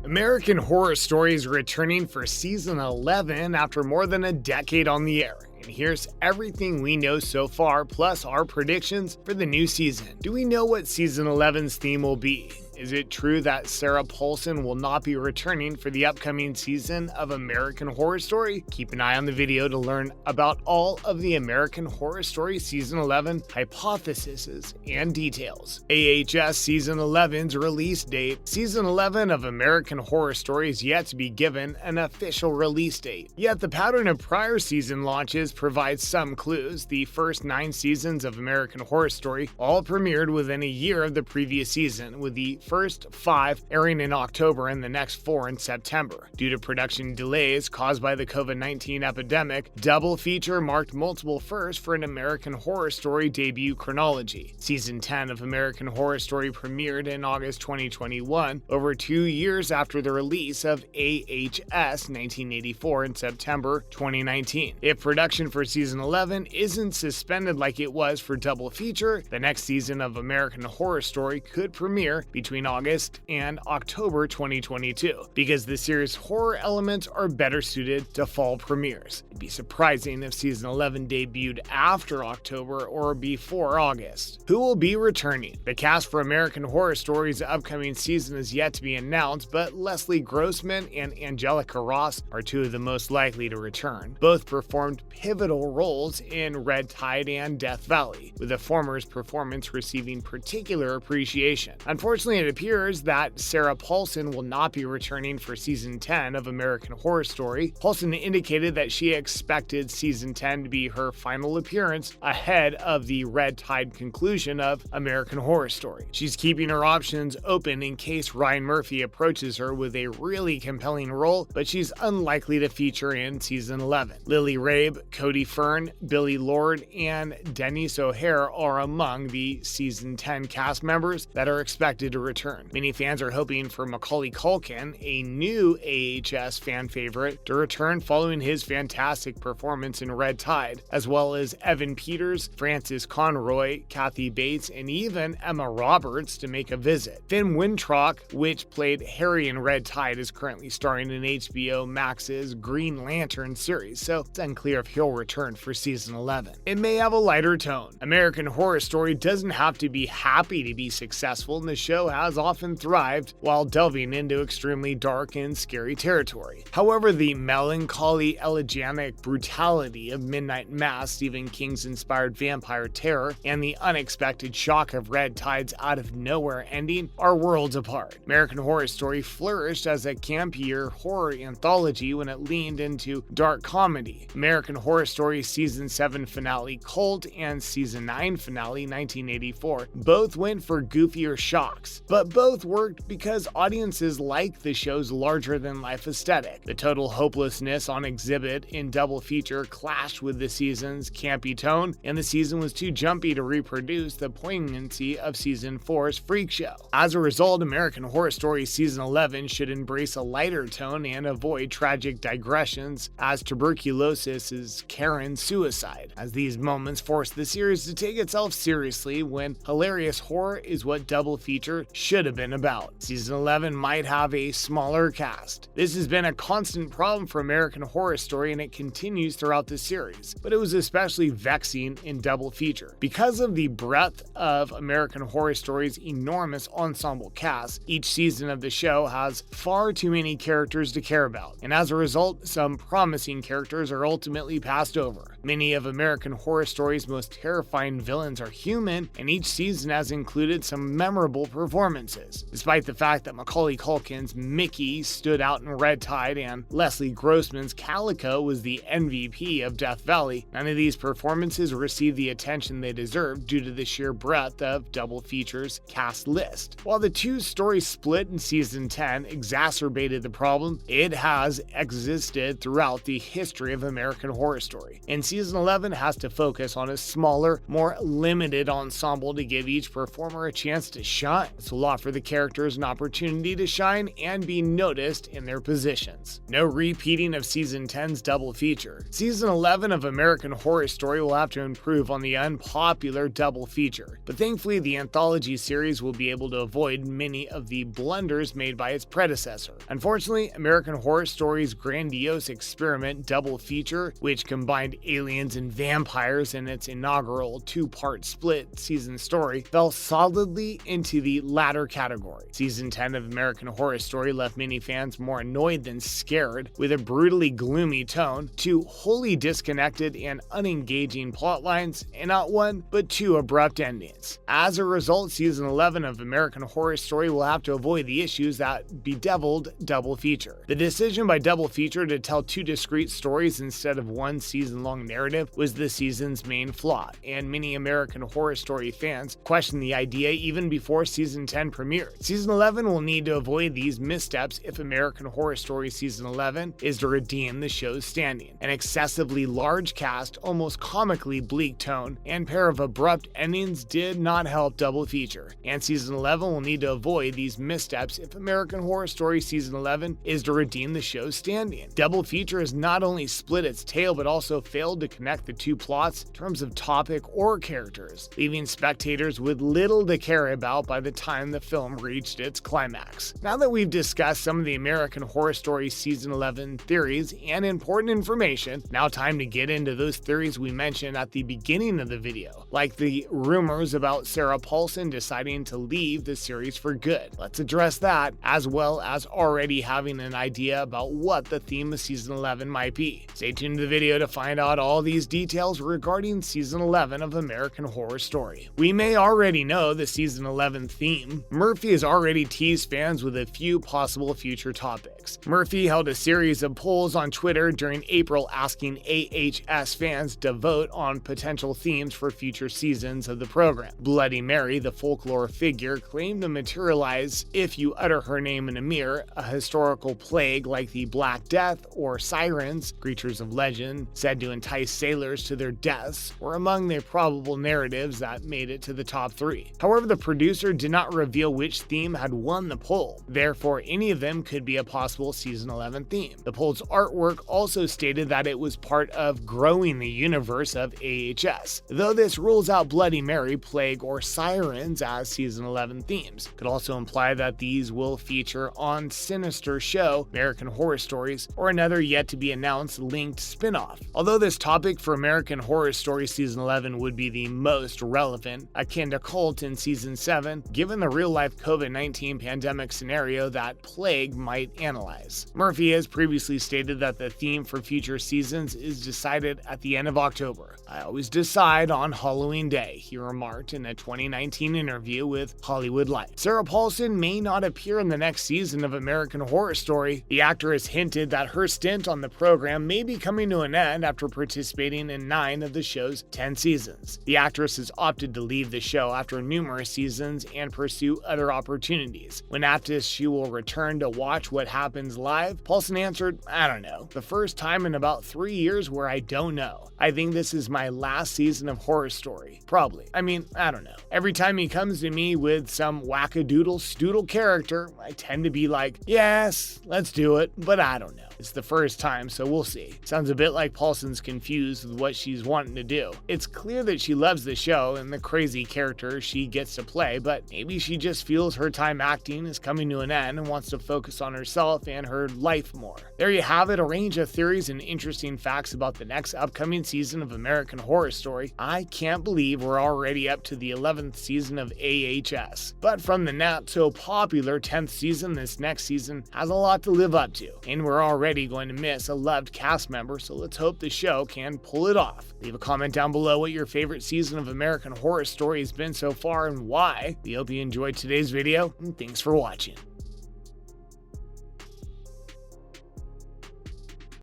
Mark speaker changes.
Speaker 1: American Horror Story is returning for season 11 after more than a decade on the air. And here's everything we know so far, plus our predictions for the new season. Do we know what season 11's theme will be? Is it true that Sarah Paulson will not be returning for the upcoming season of American Horror Story? Keep an eye on the video to learn about all of the American Horror Story Season 11 hypotheses and details. AHS Season 11's release date. Season 11 of American Horror Story is yet to be given an official release date. Yet the pattern of prior season launches provides some clues. The first 9 seasons of American Horror Story all premiered within a year of the previous season, with the first 5 airing in October and the next 4 in September. Due to production delays caused by the COVID-19 epidemic, Double Feature marked multiple firsts for an American Horror Story debut chronology. Season 10 of American Horror Story premiered in August 2021, over 2 years after the release of AHS 1984 in September 2019. If production for Season 11 isn't suspended like it was for Double Feature, the next season of American Horror Story could premiere between August and October 2022, because the series' horror elements are better suited to fall premieres. It'd be surprising if Season 11 debuted after October or before August. Who will be returning? The cast for American Horror Story's upcoming season is yet to be announced, but Leslie Grossman and Angelica Ross are 2 of the most likely to return. Both performed pivotal roles in Red Tide and Death Valley, with the former's performance receiving particular appreciation. Unfortunately, it appears that Sarah Paulson will not be returning for Season 10 of American Horror Story. Paulson indicated that she expected Season 10 to be her final appearance ahead of the Red Tide conclusion of American Horror Story. She's keeping her options open in case Ryan Murphy approaches her with a really compelling role, but she's unlikely to feature in Season 11. Lily Rabe, Cody Fern, Billy Lord, and Denise O'Hare are among the Season 10 cast members that are expected to return. Many fans are hoping for Macaulay Culkin, a new AHS fan favorite, to return following his fantastic performance in Red Tide, as well as Evan Peters, Francis Conroy, Kathy Bates, and even Emma Roberts to make a visit. Finn Wittrock, which played Harry in Red Tide, is currently starring in HBO Max's Green Lantern series, so it's unclear if he'll return for Season 11. It may have a lighter tone. American Horror Story doesn't have to be happy to be successful, and the show has often thrived while delving into extremely dark and scary territory. However, the melancholy, elegiac brutality of Midnight Mass, Stephen King's inspired vampire terror, and the unexpected shock of Red Tide's out-of-nowhere ending are worlds apart. American Horror Story flourished as a campier horror anthology when it leaned into dark comedy. American Horror Story Season 7 finale Cult and Season 9 finale 1984 both went for goofier shocks, but both worked because audiences like the show's larger-than-life aesthetic. The total hopelessness on exhibit in Double Feature clashed with the season's campy tone, and the season was too jumpy to reproduce the poignancy of Season 4's Freak Show. As a result, American Horror Story Season 11 should embrace a lighter tone and avoid tragic digressions as tuberculosis' Karen's suicide, as these moments force the series to take itself seriously when hilarious horror is what Double Feature should have been about. Season 11 might have a smaller cast. This has been a constant problem for American Horror Story, and it continues throughout the series, but it was especially vexing in Double Feature. Because of the breadth of American Horror Story's enormous ensemble cast, each season of the show has far too many characters to care about, and as a result, some promising characters are ultimately passed over. Many of American Horror Story's most terrifying villains are human, and each season has included some memorable performances. Despite the fact that Macaulay Culkin's Mickey stood out in Red Tide and Leslie Grossman's Calico was the MVP of Death Valley, none of these performances received the attention they deserved due to the sheer breadth of Double Feature's cast list. While the 2 stories split in Season 10 exacerbated the problem, it has existed throughout the history of American Horror Story, and Season 11 has to focus on a smaller, more limited ensemble to give each performer a chance to shine. It's will offer the characters an opportunity to shine and be noticed in their positions. No repeating of Season 10's double feature. Season 11 of American Horror Story will have to improve on the unpopular double feature, but thankfully the anthology series will be able to avoid many of the blunders made by its predecessor. Unfortunately, American Horror Story's grandiose experiment double feature, which combined aliens and vampires in its inaugural two-part split season story, fell solidly into the latter category. Season 10 of American Horror Story left many fans more annoyed than scared, with a brutally gloomy tone, two wholly disconnected and unengaging plotlines, and not one, but two abrupt endings. As a result, Season 11 of American Horror Story will have to avoid the issues that bedeviled double feature. The decision by double feature to tell two discrete stories instead of one season-long narrative was the season's main flaw, and many American Horror Story fans questioned the idea even before Season 10 premiered. Season 11 will need to avoid these missteps if American Horror Story Season 11 is to redeem the show's standing. An excessively large cast, almost comically bleak tone, and pair of abrupt endings did not help double feature, and Season 11 will need to avoid these missteps if American Horror Story Season 11 is to redeem the show's standing. Double feature has not only split its tail but also failed to connect the two plots in terms of topic or characters, leaving spectators with little to care about by the time the film reached its climax. Now that we've discussed some of the American Horror Story Season 11 theories and important information, now time to get into those theories we mentioned at the beginning of the video, like the rumors about Sarah Paulson deciding to leave the series for good. Let's address that, as well as already having an idea about what the theme of Season 11 might be. Stay tuned to the video to find out all these details regarding Season 11 of American Horror Story. We may already know the Season 11 theme. Murphy has already teased fans with a few possible future topics. Murphy held a series of polls on Twitter during April asking AHS fans to vote on potential themes for future seasons of the program. Bloody Mary, the folklore figure, claimed to materialize if you utter her name in a mirror. A historical plague like the Black Death or sirens, creatures of legend said to entice sailors to their deaths, were among the probable narratives that made it to the top 3. However, the producer did not reveal which theme had won the poll. Therefore, any of them could be a possible Season 11 theme. The poll's artwork also stated that it was part of growing the universe of AHS. Though this rules out Bloody Mary, plague, or sirens as Season 11 themes, could also imply that these will feature on Sinister Show, American Horror Stories, or another yet to be announced linked spin-off. Although this topic for American Horror Story Season 11 would be the most relevant, akin to Cult in Season 7, given the real-life COVID-19 pandemic scenario that Plague might analyze. Murphy has previously stated that the theme for future seasons is decided at the end of October. "I always decide on Halloween Day," he remarked in a 2019 interview with Hollywood Life. Sarah Paulson may not appear in the next season of American Horror Story. The actor has hinted that her stint on the program may be coming to an end after participating in 9 of the show's 10 seasons. The actress has opted to leave the show after numerous seasons and pursue other opportunities. When asked if she will return to watch what happens live, Paulson answered, "I don't know. The first time in about 3 years where I don't know. I think this is my last season of Horror Story. Probably. I mean, I don't know. Every time he comes to me with some wackadoodle stoodle character, I tend to be like, yes, let's do it, but I don't know. It's the first time, so we'll see." Sounds a bit like Paulson's confused with what she's wanting to do. It's clear that she loves the show and the crazy character she gets to play, but maybe she just feels her time acting is coming to an end and wants to focus on herself and her life more. There you have it, a range of theories and interesting facts about the next upcoming season of American Horror Story. I can't believe we're already up to the 11th season of AHS. But from the not so popular 10th season, this next season has a lot to live up to, and we're already going to miss a loved cast member, so let's hope the show can pull it off. Leave a comment down below what your favorite season of American Horror Story has been so far and why. We hope you enjoyed today's video, and thanks for watching.